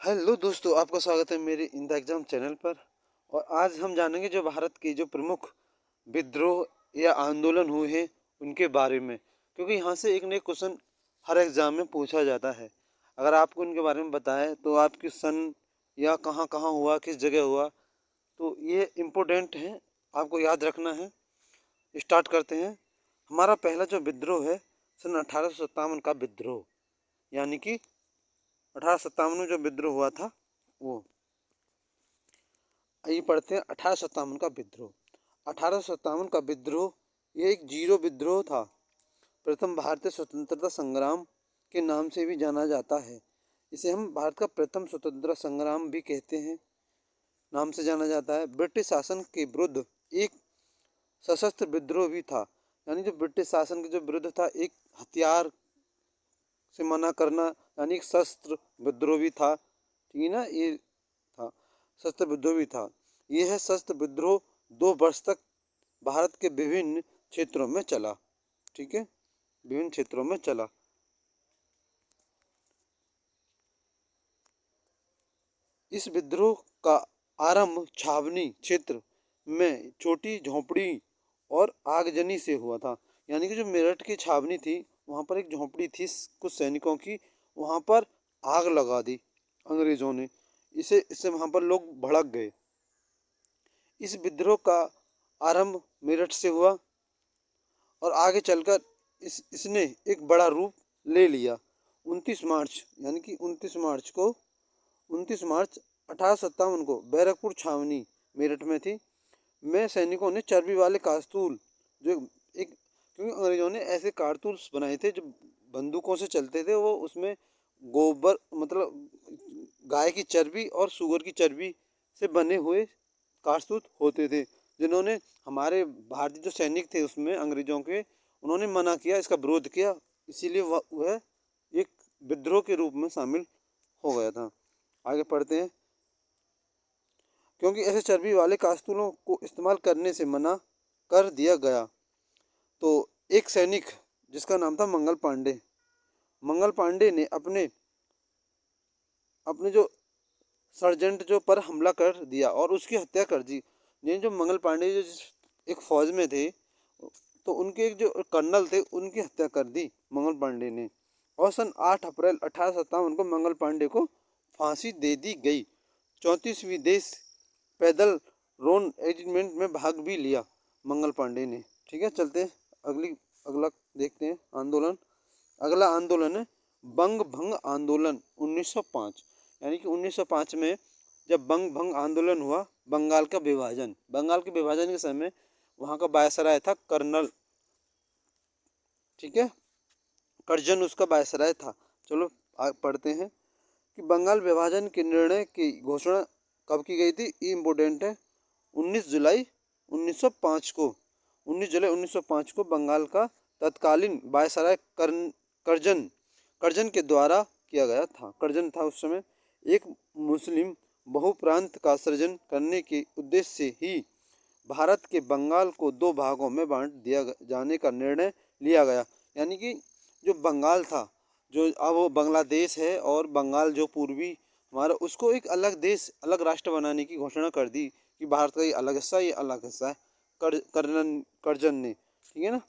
Hello दोस्तों, आपका स्वागत है मेरे इन द एग्जाम चैनल पर। और आज हम जानेंगे जो भारत के जो प्रमुख विद्रोह या आंदोलन हुए हैं उनके बारे में, क्योंकि यहाँ से एक न एक क्वेश्चन हर एग्जाम में पूछा जाता है। अगर आपको उनके बारे में बताएं तो आपकी सन या कहाँ कहाँ हुआ, किस जगह हुआ, तो ये इम्पोर्टेंट है, आपको याद रखना है। स्टार्ट करते हैं। हमारा पहला जो विद्रोह है सन 1857 का विद्रोह, यानी कि 1857 में जो विद्रोह हुआ था वो। आइए पढ़ते हैं 1857 का विद्रोह। 1857 का विद्रोह ये एक जीरो विद्रोह था। प्रथम भारतीय स्वतंत्रता संग्राम के नाम से भी जाना जाता है। इसे हम भारत का प्रथम स्वतंत्रता संग्राम भी कहते हैं, नाम से जाना जाता है। ब्रिटिश शासन के विरुद्ध एक सशस्त्र विद्रोह भी था, यानी जो ब्रिटिश शासन के जो विरुद्ध था, एक हथियार से मना करना, यानी एक शस्त्र विद्रोह भी था। ठीक है ना, ये था, शस्त्र विद्रोह भी था। यह शस्त्र विद्रोह 2 वर्ष तक भारत के विभिन्न क्षेत्रों में चला। ठीक है, विभिन्न क्षेत्रों में चला। इस विद्रोह का आरंभ छावनी क्षेत्र में छोटी झोंपड़ी और आगजनी से हुआ था। यानी कि जो मेरठ की छावनी थी वहाँ पर एक झोंपड़ी थी कुछ सैनिकों की, वहाँ पर आग लगा दी अंग्रेजों ने। इससे वहाँ पर लोग भड़क गए। इस विद्रोह का आरंभ मेरठ से हुआ और आगे चलकर इसने एक बड़ा रूप ले लिया। 29 मार्च, यानी कि 29 मार्च 1857 को बैरकपुर छावनी मेरठ में थी में सैनिकों ने चर्बी वाले कारतूस, जो एक, क्योंकि अंग्रेजों ने ऐसे कारतूस बनाए थे जो बंदूकों से चलते थे, वो उसमें गोबर मतलब गाय की चर्बी और सूअर की चर्बी से बने हुए कारतूस होते थे, जिन्होंने हमारे भारतीय जो सैनिक थे उसमें अंग्रेजों के, उन्होंने मना किया, इसका विरोध किया। इसीलिए वह एक विद्रोह के रूप में शामिल हो गया था। आगे पढ़ते हैं। क्योंकि ऐसे चर्बी वाले कारतूसों को इस्तेमाल करने से मना कर दिया गया, तो एक सैनिक जिसका नाम था मंगल पांडे ने अपने अपने जो सर्जेंट जो पर हमला कर दिया और उसकी हत्या कर दी। ये जो मंगल पांडे जो एक फौज में थे, तो उनके एक जो कर्नल थे उनकी हत्या कर दी मंगल पांडे ने। और सन 8 अप्रैल 1857 को मंगल पांडे को फांसी दे दी गई। 34वीं देश पैदल रोन एजिटमेंट में भाग भी लिया मंगल पांडे ने। ठीक है, चलते हैं अगला देखते हैं आंदोलन। अगला आंदोलन है बंग भंग आंदोलन 1905। यानी कि 1905 में जब बंग भंग आंदोलन हुआ, बंगाल के विभाजन के समय वहाँ का वायसराय था कर्नल, ठीक है, करजन उसका वायसराय था। चलो पढ़ते हैं कि बंगाल विभाजन के निर्णय की घोषणा कब की गई थी, ये इम्पोर्टेंट है। 19 जुलाई 1905 को 19 जुलाई 1905 को बंगाल का तत्कालीन वायसराय करजन करजन के द्वारा किया गया था। करजन था उस समय। एक मुस्लिम बहुप्रांत का सृजन करने के उद्देश्य से ही भारत के बंगाल को 2 भागों में बांट दिया जाने का निर्णय लिया गया। यानी कि जो बंगाल था, जो अब वो बांग्लादेश है, और बंगाल जो पूर्वी हमारा, उसको एक अलग देश, अलग राष्ट्र बनाने की घोषणा कर दी कि भारत का ये अलग हिस्सा, ये अलग हिस्सा है, करजन ने। ठीक है ना,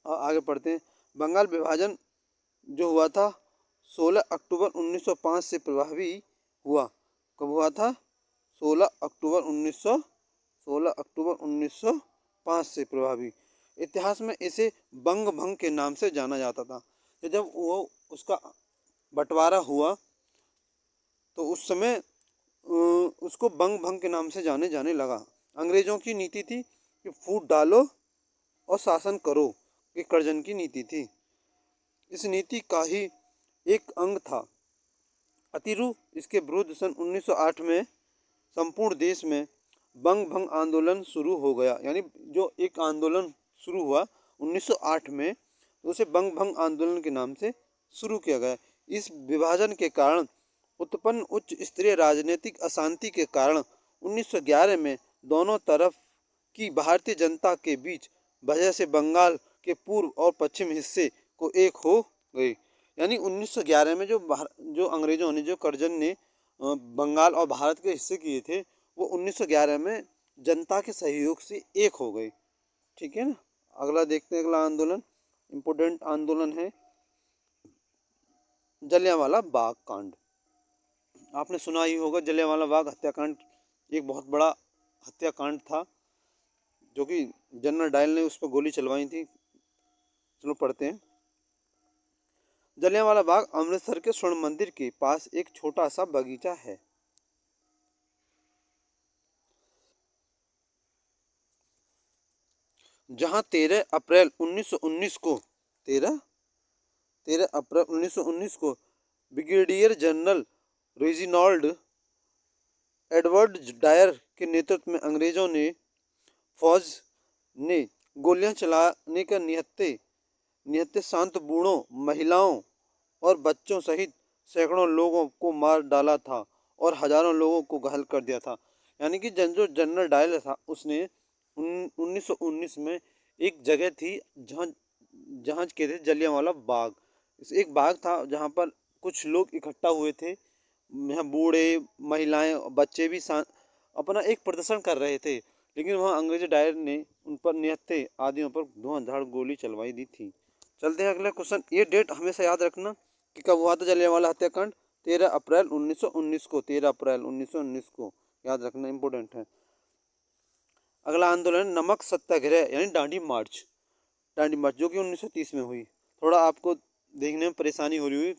आगे पढ़ते हैं। बंगाल विभाजन जो हुआ था 16 अक्टूबर 1905 से प्रभावी हुआ। कब हुआ था? 16 अक्टूबर 1905 से प्रभावी। इतिहास में इसे बंग भंग के नाम से जाना जाता था। जब वो उसका बंटवारा हुआ तो उस समय उसको बंग भंग के नाम से जाने लगा। अंग्रेजों की नीति थी कि फूट डालो और शासन करो, ये करजन की नीति थी। इस नीति का ही एक अंग था अतिरु। इसके विरुद्ध सन 1908 में संपूर्ण देश में बंग भंग आंदोलन शुरू हो गया। यानी जो एक आंदोलन शुरू हुआ 1908 में, उसे बंग भंग आंदोलन के नाम से शुरू किया गया। इस विभाजन के कारण उत्पन्न उच्च स्तरीय राजनीतिक अशांति के कारण 1911 में दोनों तरफ की भारतीय जनता के बीच वजह से बंगाल के पूर्व और पश्चिम हिस्से को एक हो गई। यानी 1911 में जो अंग्रेजों ने, जो करजन ने बंगाल और भारत के हिस्से किए थे, वो 1911 में जनता के सहयोग से एक हो गए। ठीक है ना। अगला देखते हैं, अगला आंदोलन, इम्पोर्टेंट आंदोलन है जलियांवाला बाग कांड। आपने सुना ही होगा, जलियांवाला बाग हत्याकांड एक बहुत बड़ा हत्याकांड था, जो कि जनरल डायल ने उस पर गोली चलवाई थी। चलो पढ़ते हैं। जलियांवाला बाग अमृतसर के स्वर्ण मंदिर के पास एक छोटा सा बगीचा है। जहां 13 अप्रैल 1919 को 13 अप्रैल 1919 को brigadier general Reginald Edward Dyer के नेतृत्व में अंग्रेजों ने फौज ने गोलियां चलाने का निहत्थे शांत बूढ़ों, महिलाओं और बच्चों सहित सैकड़ों लोगों को मार डाला था और हजारों लोगों को घायल कर दिया था। यानी कि जो जनरल डायल था, उसने 1919 में एक जगह थी जहाँ जहाँ कहते थे जलियांवाला बाग। एक बाग था जहाँ पर कुछ लोग इकट्ठा हुए थे, यहाँ बूढ़े, महिलाएं, बच्चे भी अपना एक प्रदर्शन कर रहे थे, लेकिन वहाँ अंग्रेजी डायर ने उन पर निहत्थे आदियों पर धुआंधार गोली चलवाई दी थी। चलते हैं अगले क्वेश्चन। ये डेट हमेशा याद रखना कि कब हुआ था जलियांवाला हत्याकांड। 13 अप्रैल 1919 को, 13 अप्रैल 1919 को याद रखना, इंपॉर्टेंट है। अगला आंदोलन नमक सत्याग्रह यानी दांडी मार्च। दांडी मार्च जो कि 1930 में हुई। थोड़ा आपको देखने में परेशानी हो रही हुई,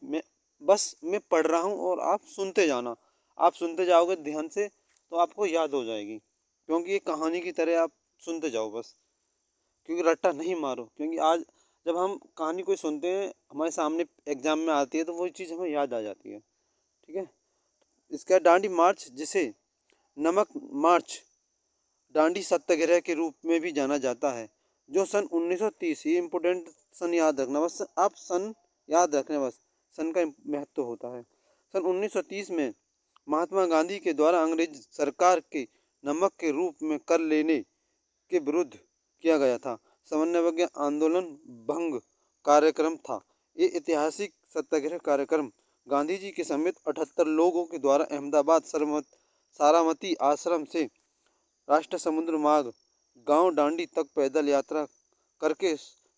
मैं पढ़ रहा हूँ और आप सुनते जाना। आप सुनते जाओगे ध्यान से तो आपको याद हो जाएगी, क्योंकि ये कहानी की तरह आप सुनते जाओ बस, क्योंकि रट्टा नहीं मारो। क्योंकि आज जब हम कहानी कोई सुनते हैं, हमारे सामने एग्जाम में आती है, तो वही चीज़ हमें याद आ जाती है। ठीक है। इसका दांडी मार्च, जिसे नमक मार्च, दांडी सत्याग्रह के रूप में भी जाना जाता है, जो सन 1930, ये इम्पोर्टेंट सन याद रखना, बस आप सन याद रखना, बस सन का महत्व होता है। सन 1930 में महात्मा गांधी के द्वारा अंग्रेज सरकार के नमक के रूप में कर लेने के विरुद्ध किया गया था। समन्वय आंदोलन भंग कार्यक्रम था। ये ऐतिहासिक सत्याग्रह कार्यक्रम गांधी जी के समेत 78 लोगों के द्वारा अहमदाबाद सारामती आश्रम से राष्ट्र समुद्र मार्ग गांव डांडी तक पैदल यात्रा करके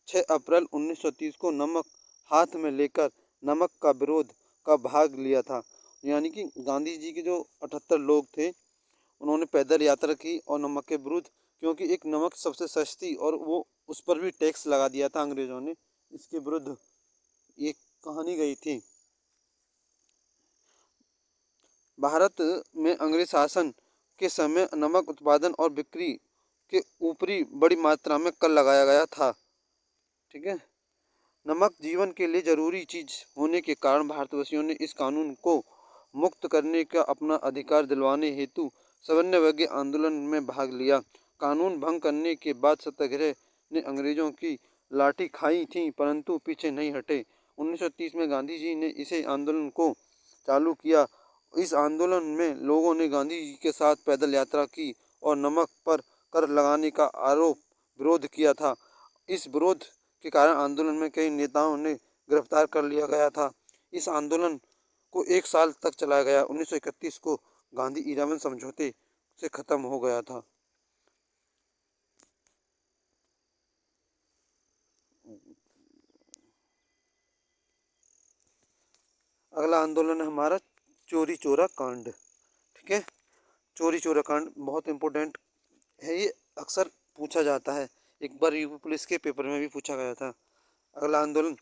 6 अप्रैल 1930 को नमक हाथ में लेकर नमक का विरोध का भाग लिया था। यानी कि गांधी जी के जो 78 लोग थे, उन्होंने पैदल यात्रा की और नमक के विरुद्ध, क्योंकि एक नमक सबसे सस्ती और वो उस पर भी टैक्स लगा दिया था अंग्रेजों ने, इसके विरुद्ध ये कहानी गई थी। भारत में अंग्रेज शासन के समय नमक उत्पादन और बिक्री के ऊपरी बड़ी मात्रा में कर लगाया गया था। ठीक है। नमक जीवन के लिए जरूरी चीज होने के कारण भारतवासियों ने इस कानून को मुक्त करने का अपना अधिकार दिलवाने हेतु समन्वय आंदोलन में भाग लिया। कानून भंग करने के बाद सत्याग्रह ने अंग्रेजों की लाठी खाई थी, परंतु पीछे नहीं हटे। 1930 में गांधी जी ने इसे आंदोलन को चालू किया। इस आंदोलन में लोगों ने गांधी जी के साथ पैदल यात्रा की और नमक पर कर लगाने का आरोप विरोध किया था। इस विरोध के कारण आंदोलन में कई नेताओं ने गिरफ्तार कर लिया गया था। इस आंदोलन को 1 साल तक चलाया गया। 1931 को गांधी इरावन समझौते से खत्म हो गया था। अगला आंदोलन है हमारा चोरी चोरा कांड। ठीक है। चोरी चोरा कांड बहुत इम्पोर्टेंट है, ये अक्सर पूछा जाता है। एक बार यूपी पुलिस के पेपर में भी पूछा गया था। अगला आंदोलन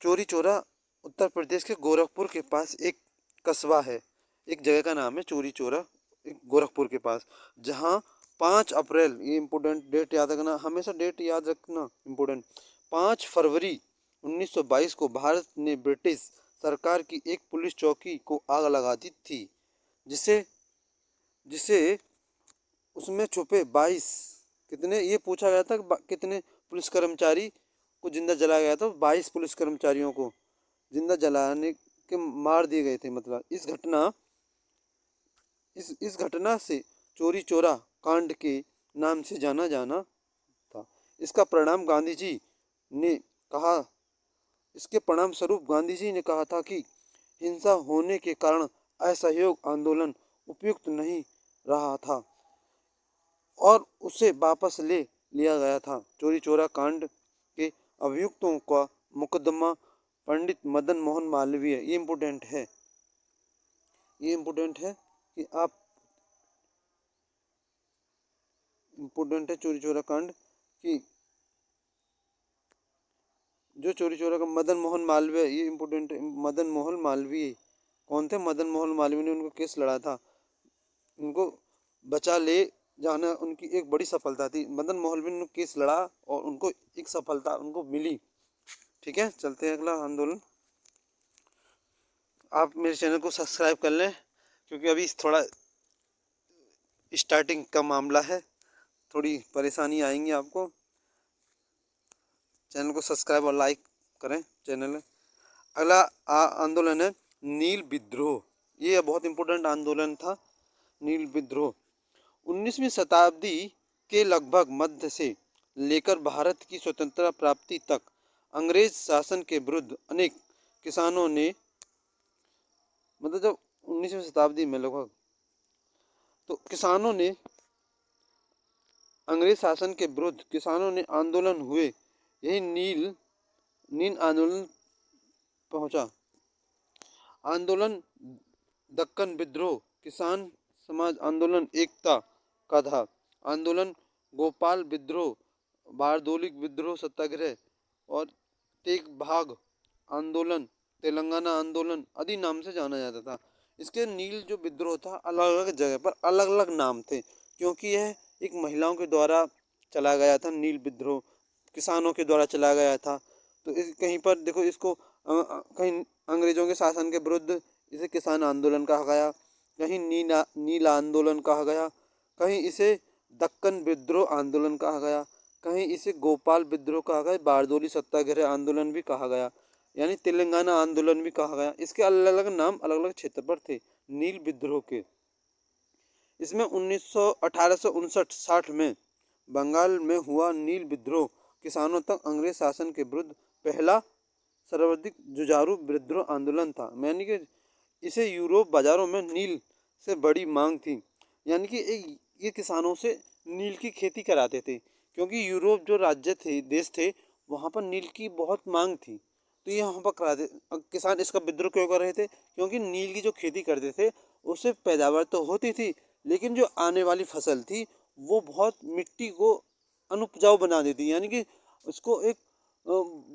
चोरी चोरा उत्तर प्रदेश के गोरखपुर के पास एक कस्बा है, एक जगह का नाम है चोरी चोरा, एक गोरखपुर के पास, जहाँ 5 अप्रैल, ये इम्पोर्टेंट डेट याद रखना, हमेशा डेट याद रखना इम्पोर्टेंट, 5 फरवरी 1922 को भारत ने ब्रिटिश सरकार की एक पुलिस चौकी को आग लगा दी थी, जिसे जिसे उसमें छुपे 22, कितने, ये पूछा गया था कि कितने पुलिस कर्मचारी को जिंदा जलाया गया था। 22 पुलिस कर्मचारियों को जिंदा जलाने के मार दिए गए थे। मतलब इस घटना से चोरी चोरा कांड के नाम से जाना जाना था। इसका परिणाम गांधी जी ने कहा इसके परिणाम स्वरूप गांधी जी ने कहा था कि हिंसा होने के कारण असहयोग आंदोलन उपयुक्त नहीं रहा था और उसे वापस ले लिया गया था। चोरी चोरा कांड के अभियुक्तों का मुकदमा पंडित मदन मोहन मालवीय, ये इम्पोर्टेंट है, ये इम्पोर्टेंट है कि आप इम्पोर्टेंट है चोरी चोरा कांड की, जो चोरी चोरा का मदन मोहन मालवीय, ये इम्पोर्टेंट है। मदन मोहन मालवीय कौन थे? मदन मोहन मालवीय ने उनको केस लड़ा था, उनको बचा ले जाना उनकी एक बड़ी सफलता थी। मदन मोहन मालवीय ने केस लड़ा और उनको एक सफलता उनको मिली। ठीक है, चलते हैं अगला आंदोलन। आप मेरे चैनल को सब्सक्राइब कर लें क्योंकि अभी थोड़ा स्टार्टिंग का मामला है, थोड़ी परेशानी आएंगी आपको। चैनल को सब्सक्राइब और लाइक करें चैनल। अगला आंदोलन है नील विद्रोह। ये बहुत इम्पोर्टेंट आंदोलन था, नील विद्रोह। 19वीं शताब्दी के लगभग मध्य से लेकर भारत की स्वतंत्रता प्राप्ति तक अंग्रेज शासन के विरुद्ध अनेक किसानों ने, मतलब जब 19वीं शताब्दी में लगभग, तो किसानों ने अंग्रेज शासन के विरुद्ध किसानों ने आंदोलन हुए। यही नील आंदोलन पहुंचा। आंदोलन दक्कन विद्रोह, किसान समाज आंदोलन एकता का था। आंदोलन गोपाल विद्रोह, बारदोली विद्रोह सत्याग्रह और तेग भाग आंदोलन, तेलंगाना आंदोलन आदि नाम से जाना जाता था। इसके नील जो विद्रोह था अलग अलग जगह पर अलग अलग नाम थे, क्योंकि यह एक महिलाओं के द्वारा चला गया था। नील विद्रोह किसानों के द्वारा चला गया था। तो इस कहीं पर देखो, इसको कहीं अंग्रेजों के शासन के विरुद्ध इसे किसान आंदोलन कहा गया, कहीं नील आंदोलन कहा गया, कहीं इसे दक्कन विद्रोह आंदोलन कहा गया, कहीं इसे गोपाल विद्रोह कहा गया, बारदोली सत्याग्रह आंदोलन भी कहा गया, यानी तेलंगाना आंदोलन भी कहा गया। इसके अलग अलग नाम अलग अलग क्षेत्र पर थे नील विद्रोह के। इसमें 1859-60 में बंगाल में हुआ नील विद्रोह किसानों तक अंग्रेज शासन के विरुद्ध पहला सर्वाधिक जुझारू विद्रोह आंदोलन था। यानी कि इसे यूरोप बाजारों में नील से बड़ी मांग थी, यानी कि ये किसानों से नील की खेती कराते थे, क्योंकि यूरोप जो राज्य थे, देश थे, वहाँ पर नील की बहुत मांग थी। तो ये यहाँ पर कराते, किसान इसका विद्रोह क्यों कर रहे थे? क्योंकि नील की जो खेती करते थे उससे पैदावार तो होती थी, लेकिन जो आने वाली फसल थी वो बहुत मिट्टी को अनुपजाऊ बना देती, यानी कि उसको एक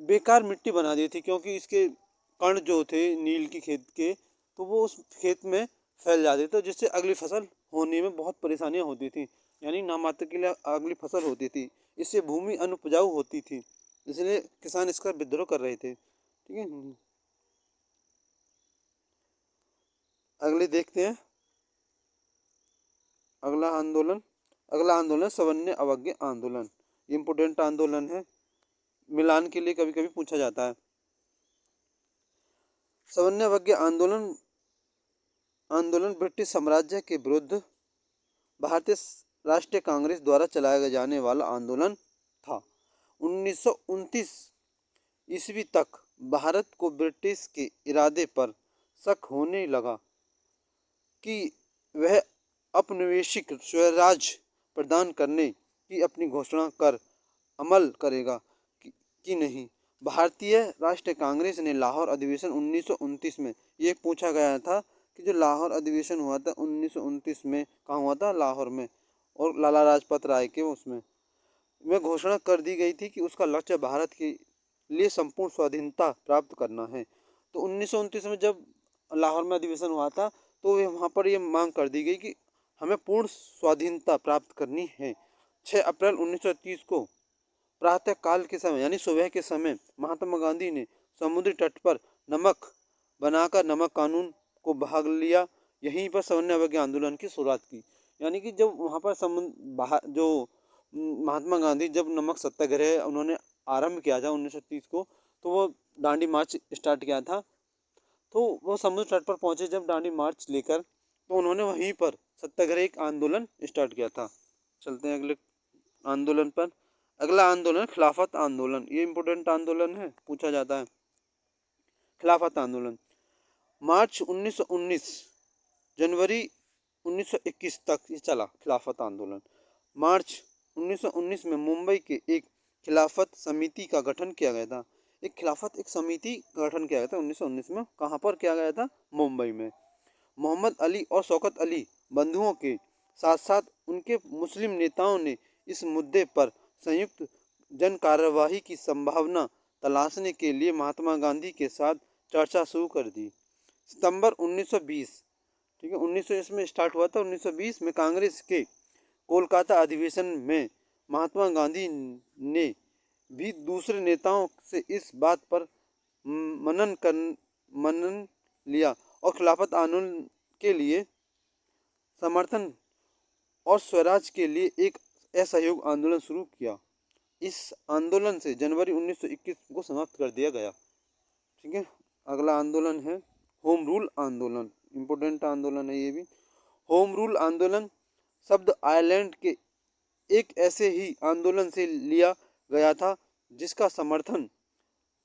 बेकार मिट्टी बना दी थी, क्योंकि इसके कण जो थे नील की खेत के, तो वो उस खेत में फैल जाते थे, जिससे अगली फसल होने में बहुत परेशानियां होती थी, यानी नामात्र के लिए अगली फसल होती थी। इससे भूमि अनुपजाऊ होती थी, इसलिए किसान इसका विद्रोह कर रहे थे। ठीक है, अगले देखते हैं। अगला आंदोलन सवर्ण अवज्ञा आंदोलन। इम्पोर्टेंट आंदोलन है, मिलान के लिए कभी कभी पूछा जाता है। सवर्ण अवज्ञा आंदोलन ब्रिटिश साम्राज्य के विरुद्ध भारतीय राष्ट्रीय कांग्रेस द्वारा चलाया जाने वाला आंदोलन था। 1929 ईस्वी तक भारत को ब्रिटिश के इरादे पर शक होने लगा कि वह औपनिवेशिक स्वराज प्रदान करने की अपनी घोषणा कर अमल करेगा कि नहीं। भारतीय राष्ट्रीय कांग्रेस ने लाहौर अधिवेशन 1929 में, ये पूछा गया था कि जो लाहौर अधिवेशन हुआ था 1929 में, कहाँ हुआ था? लाहौर में, और लाला लाजपत राय के उसमें में घोषणा कर दी गई थी कि उसका लक्ष्य भारत के लिए संपूर्ण स्वाधीनता प्राप्त करना है। तो 1929 में जब लाहौर में अधिवेशन हुआ था, तो वहाँ पर ये मांग कर दी गई कि हमें पूर्ण स्वाधीनता प्राप्त करनी है। 6 अप्रैल 1930 को प्रातः काल के समय, यानी सुबह के समय, महात्मा गांधी ने समुद्री तट पर नमक बनाकर नमक कानून को भाग लिया। यहीं पर सवर्ण अवज्ञा आंदोलन की शुरुआत की, यानी कि जब वहाँ पर जो महात्मा गांधी जब नमक सत्याग्रह उन्होंने आरंभ किया था 1930 को, तो वो दांडी मार्च स्टार्ट किया था। तो वो समुद्र तट पर पहुंचे जब दांडी मार्च लेकर, तो उन्होंने वहीं पर सत्याग्रह एक आंदोलन स्टार्ट किया था। चलते हैं अगले आंदोलन पर। अगला आंदोलन खिलाफत आंदोलन। ये इम्पोर्टेंट आंदोलन है, पूछा जाता है। खिलाफत आंदोलन मार्च 1919 जनवरी 1921 तक ये चला। खिलाफत आंदोलन मार्च 1919 में मुंबई के एक खिलाफत समिति का गठन किया गया था। एक समिति का गठन किया गया था 1919 में। कहाँ पर किया गया था? मुंबई में। मोहम्मद अली और शौकत अली बंधुओं के साथ साथ उनके मुस्लिम नेताओं ने इस मुद्दे पर संयुक्त जन कार्यवाही की संभावना तलाशने के लिए महात्मा गांधी के साथ चर्चा शुरू कर दी। सितंबर 1920, ठीक है, 1920 में स्टार्ट हुआ था। 1920 में कांग्रेस के कोलकाता अधिवेशन में महात्मा गांधी ने भी दूसरे नेताओं से इस बात पर मनन लिया और खिलाफत आंदोलन के लिए समर्थन और स्वराज के लिए एक असहयोग आंदोलन शुरू किया। इस आंदोलन से जनवरी 1921 को समाप्त कर दिया गया। ठीक है, अगला आंदोलन है होम रूल आंदोलन। इम्पोर्टेंट आंदोलन है ये भी। होम रूल आंदोलन शब्द आयरलैंड के एक ऐसे ही आंदोलन से लिया गया था जिसका समर्थन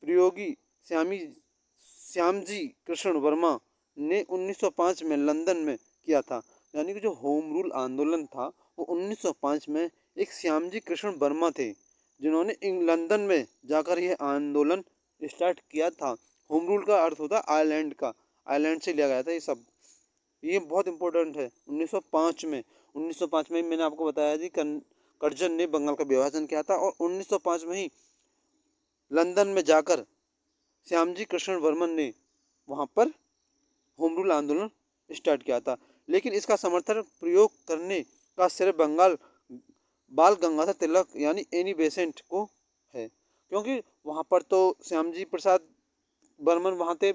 प्रयोगी श्यामजी कृष्ण वर्मा ने 1905 में लंदन में किया था। यानी कि जो होम रूल आंदोलन था वो 1905 में एक श्यामजी कृष्ण वर्मा थे जिन्होंने लंदन में जाकर यह आंदोलन स्टार्ट किया था। होम रूल का अर्थ होता है आयरलैंड का, आयरलैंड से लिया गया था ये सब। ये बहुत इंपॉर्टेंट है। 1905 में मैंने आपको बताया जी कर्जन ने बंगाल का विभाजन किया था और 1905 में ही लंदन में जाकर श्यामजी कृष्ण वर्मन ने वहाँ पर होम रूल आंदोलन स्टार्ट किया था। लेकिन इसका समर्थन प्रयोग करने का श्रेय बाल गंगाधर तिलक यानी एनी बेसेंट को है, क्योंकि वहाँ पर तो श्यामजी प्रसाद बर्मन वहाँ थे,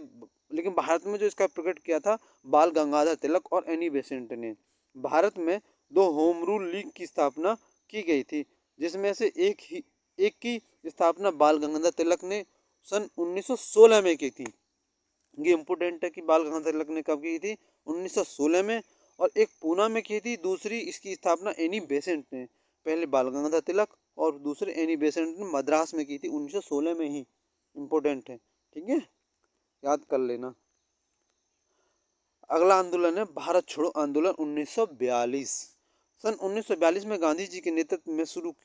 लेकिन भारत में जो इसका प्रकट किया था बाल गंगाधर तिलक और एनी बेसेंट ने। भारत में 2 होम रूल लीग की स्थापना की गई थी, जिसमें से एक की स्थापना बाल गंगाधर तिलक ने सन 1916 में की थी। ये इम्पोर्टेंट है कि बाल गंगाधर तिलक ने कब की थी? 1916 में। और एक पूना में की थी, दूसरी इसकी स्थापना एनी बेसेंट ने। पहले बाल गंगाधर तिलक और दूसरे एनी बेसेंट ने मद्रास में की थी 1916 में ही। इम्पोर्टेंट है, ठीक है, याद कर लेना। अगला आंदोलन है भारत छोड़ो आंदोलन 1942। सन 1942 में गांधी जी के नेतृत्व में शुरू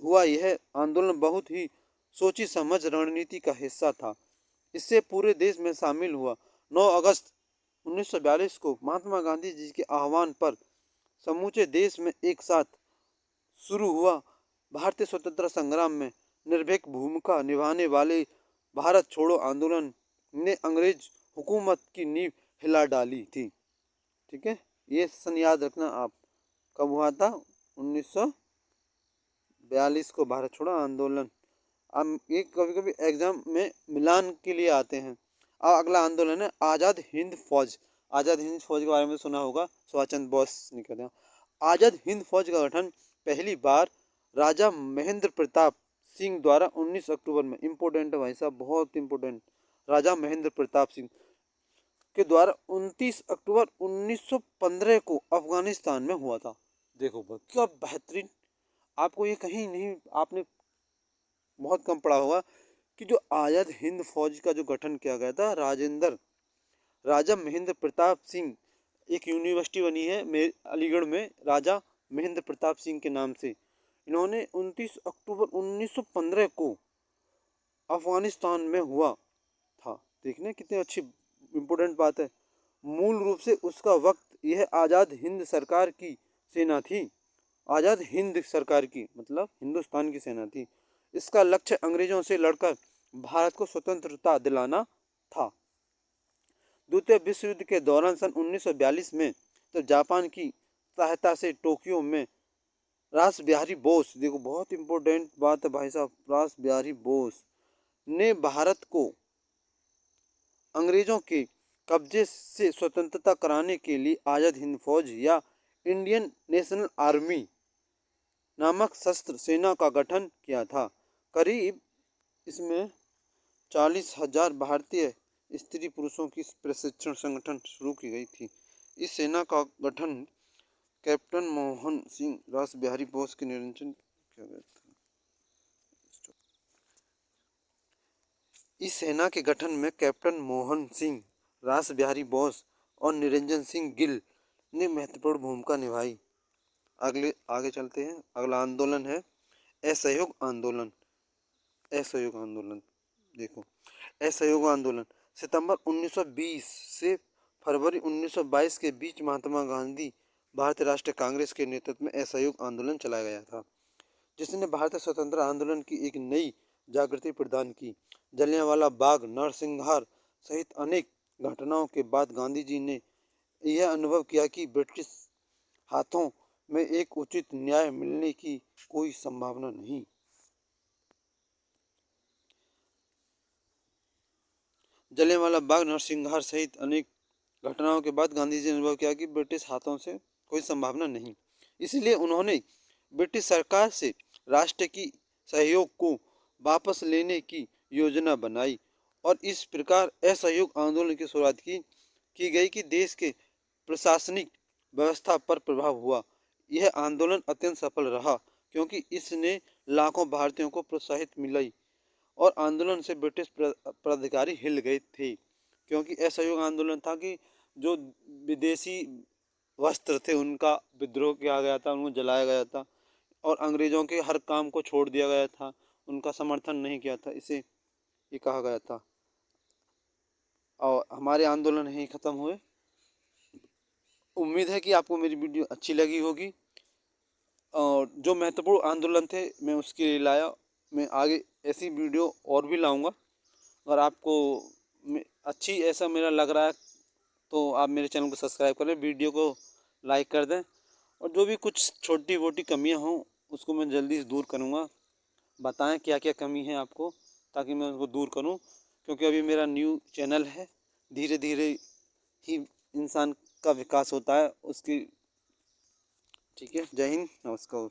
हुआ यह आंदोलन बहुत ही सोची समझ रणनीति का हिस्सा था। इससे पूरे देश में शामिल हुआ। 9 अगस्त 1942 को महात्मा गांधी जी के आह्वान पर समूचे देश में एक साथ शुरू हुआ भारतीय स्वतंत्रता संग्राम में निर्भीक भूमिका निभाने वाले भारत छोड़ो आंदोलन ने अंग्रेज हुकूमत की नींव हिला डाली थी। ठीक है, ये सन याद रखना आप। कब हुआ था? 1942 को भारत छोड़ो आंदोलन। अब ये कभी कभी एग्जाम में मिलान के लिए आते हैं। अब अगला आंदोलन है आज़ाद हिंद फौज। आज़ाद हिंद फौज के बारे में सुना होगा, सुभाष चंद्र बोस ने किया था। आज़ाद हिंद फौज का गठन पहली बार राजा महेंद्र प्रताप सिंह द्वारा 19 अक्टूबर में, इम्पोर्टेंट है भाई साहब, बहुत इम्पोर्टेंट, राजा महेंद्र प्रताप सिंह के द्वारा 29 अक्टूबर 1915 को अफगानिस्तान में हुआ था। देखो क्या बेहतरीन, आपको ये कहीं नहीं, आपने बहुत कम पढ़ा होगा कि जो आज़ाद हिंद फौज का जो गठन किया गया था राजा महेंद्र प्रताप सिंह, एक यूनिवर्सिटी बनी है अलीगढ़ में राजा महेंद्र प्रताप सिंह के नाम से। इन्होंने 29 अक्टूबर 1915 को अफगानिस्तान में हुआ था। देखने कितनी अच्छी इम्पोर्टेंट बात है। मूल रूप से उसका वक्त यह आज़ाद हिंद सरकार की सेना थी। आज़ाद हिंद सरकार की मतलब हिंदुस्तान की सेना थी। इसका लक्ष्य अंग्रेजों से लड़कर भारत को स्वतंत्रता दिलाना था। द्वितीय विश्व युद्ध के दौरान सन 1942 में तो जापान की सहायता से टोक्यो में रास बिहारी बोस, देखो बहुत इंपॉर्टेंट बात है भाई साहब, रास बिहारी बोस ने भारत को अंग्रेजों के कब्जे से स्वतंत्रता कराने के लिए आज़ाद हिंद फौज या इंडियन नेशनल आर्मी नामक सशस्त्र सेना का गठन किया था। करीब इसमें 40,000 भारतीय स्त्री पुरुषों की प्रशिक्षण संगठन शुरू की गई थी। इस सेना का गठन कैप्टन मोहन सिंह रास बिहारी बोस के नियंत्रण किया गया था। इस सेना के गठन में कैप्टन मोहन सिंह, रास बिहारी बोस और निरंजन सिंह गिल ने महत्वपूर्ण भूमिका निभाई। आगे चलते हैं। अगला आंदोलन है असहयोग आंदोलन। असहयोग आंदोलन देखो, असहयोग आंदोलन सितंबर 1920 से फरवरी 1922 के बीच महात्मा गांधी भारतीय राष्ट्रीय कांग्रेस के नेतृत्व में असहयोग आंदोलन चलाया गया था, जिसने भारतीय स्वतंत्र आंदोलन की एक नई जागृति प्रदान की। जलियांवाला बाग, नरसंहार सहित अनेक घटनाओं के बाद गांधी जी ने यह अनुभव किया कि ब्रिटिश हाथों में एक उचित न्याय मिलने की कोई संभावना नहीं। जलियांवाला बाग, नरसंहार सहित अनेक घटनाओं के बाद गांधी जी ने अनुभव किया कि ब्रिटिश हाथों से कोई संभावना नहीं। इसलिए उन्होंने ब्रिटिश सरकार से राष्ट्र की सहयोग को वापस लेने की योजना बनाई और इस प्रकार असहयोग आंदोलन की शुरुआत की गई कि देश के प्रशासनिक व्यवस्था पर प्रभाव हुआ। यह आंदोलन अत्यंत सफल रहा क्योंकि इसने लाखों भारतीयों को प्रोत्साहित मिलाई और आंदोलन से ब्रिटिश प्राधिकारी हिल गए थे, क्योंकि असहयोग आंदोलन था कि जो विदेशी वस्त्र थे उनका विद्रोह किया गया था, उनको जलाया गया था और अंग्रेजों के हर काम को छोड़ दिया गया था, उनका समर्थन नहीं किया था, इसे ये कहा गया था। और हमारे आंदोलन यहीं ख़त्म हुए। उम्मीद है कि आपको मेरी वीडियो अच्छी लगी होगी और जो महत्वपूर्ण आंदोलन थे मैं उसके लिए लाया। मैं आगे ऐसी वीडियो और भी लाऊंगा। अगर आपको अच्छी ऐसा मेरा लग रहा है तो आप मेरे चैनल को सब्सक्राइब करें, वीडियो को लाइक कर दें और जो भी कुछ छोटी मोटी कमियां हों उसको मैं जल्दी से दूर करूंगा। बताएं क्या क्या कमी है आपको ताकि मैं उसको दूर करूं, क्योंकि अभी मेरा न्यू चैनल है, धीरे धीरे ही इंसान का विकास होता है उसकी। ठीक है, जय हिंद, नमस्कार।